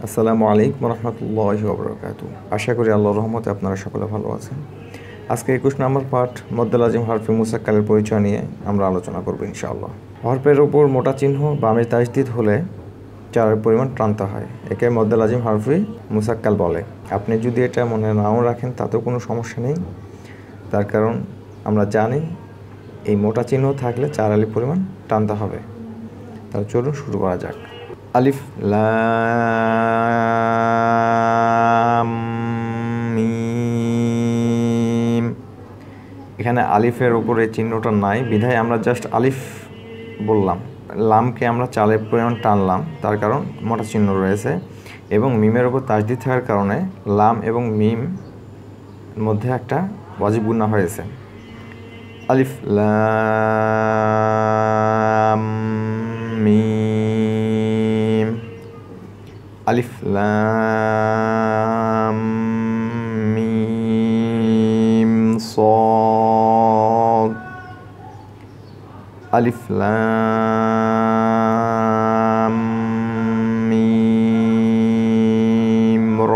আসসালামু আলাইকুম রহমতুল্লাহি ওয়া বারাকাতুহু। আশা করি আল্লাহর রহমতে আপনারা সকলে ভালো আছেন। আজকে 21 নম্বর পাঠ মদ্দে লাজিম হরফে মুসাক্কালের পরিচয় নিয়ে আমরা আলোচনা করব ইনশাআল্লাহ। হরফের ওপর মোটা চিহ্ন বামে তাজদিদ হলে চারের পরিমাণ টানতে হয়। একে মদ্দে লাজিম হরফে মুসাক্কাল বলে। আপনি যদি এটা মনে নাও রাখেন তাতেও কোনো সমস্যা নেই, তার কারণ আমরা জানি এই মোটা চিহ্ন থাকলে 4 আলিফ পরিমাণ টানতে হবে। তাহলে চলুন শুরু করা যাক। আলিফ লাম মিম। এখানে আলিফের উপরে চিহ্নটা নাই বিধায় আমরা জাস্ট আলিফ বললাম। লামকে আমরা 4 আলিফ পরিমাণ টানলাম, তার কারণ মোটা চিহ্ন রয়েছে, এবং মিমের উপর তাজদিদ থাকার কারণে লাম এবং মিম মধ্যে একটা ওয়াজিব গুন্না হয়েছে। আলিফ লাম মিম, আলিফ লাম মিম সাদ, আলিফ লাম মিম র।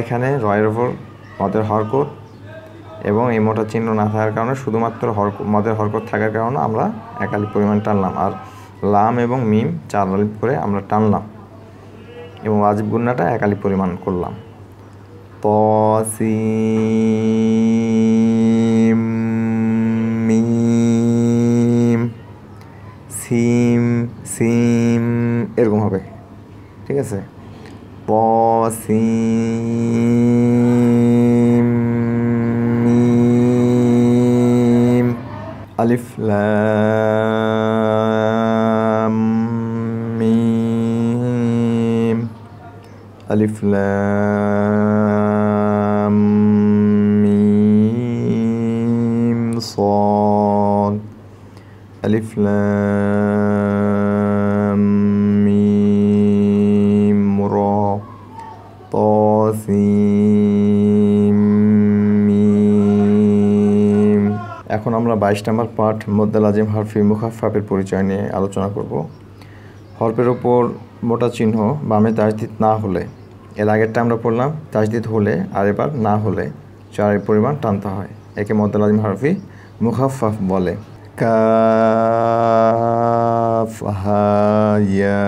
এখানে রয়ের উপর মদের হরকত এবং এই মোটা চিহ্ন না থাকার কারণে শুধুমাত্র মদের হরকত থাকার কারণে আমরা 1 আলিফ পরিমাণ টানলাম, আর লাম এবং মিম 4 আলিফ করে আমরা টানলাম এবং ওয়াজিব গুন্নাটা 1 আলিফ পরিমাণ করলাম। সিম মিম, সিম সিম এরকম হবে, ঠিক আছে। সিম মিম, আলিফ লাম মিম, আলিফ লাম মিম সাদ, আলিফ লাম মিম র, সিম মিম। এখন আমরা 22 নম্বর পাঠ মদ্দে লাজিম হরফে মুখাফফাফের পরিচয় নিয়ে আলোচনা করব। হরফের ওপর মোটা চিহ্ন বামে তাজদিদ না হলে, এর আগেরটা আমরা পড়লাম তাজদিদ হলে, আর এবার না হলে 4 পরিমাণ টানতে হয়। একে মদ্দে লাজিম হরফে মুখাফফাফ বলে। কাফ হা ইয়া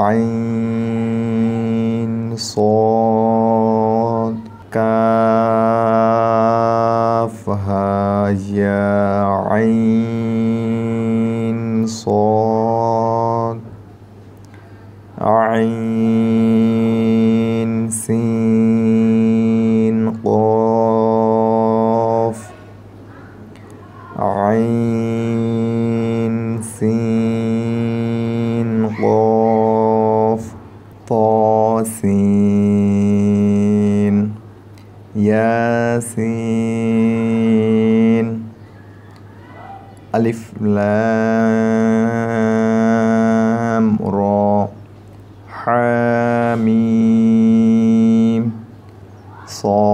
আইন সাদ, কাফ হা ইয়া আইন সাদ, আইন সিন কফ, আইন সিন কফ, সিন, ইয়াসিন, আলিফ লাম র, হামিম সাদ।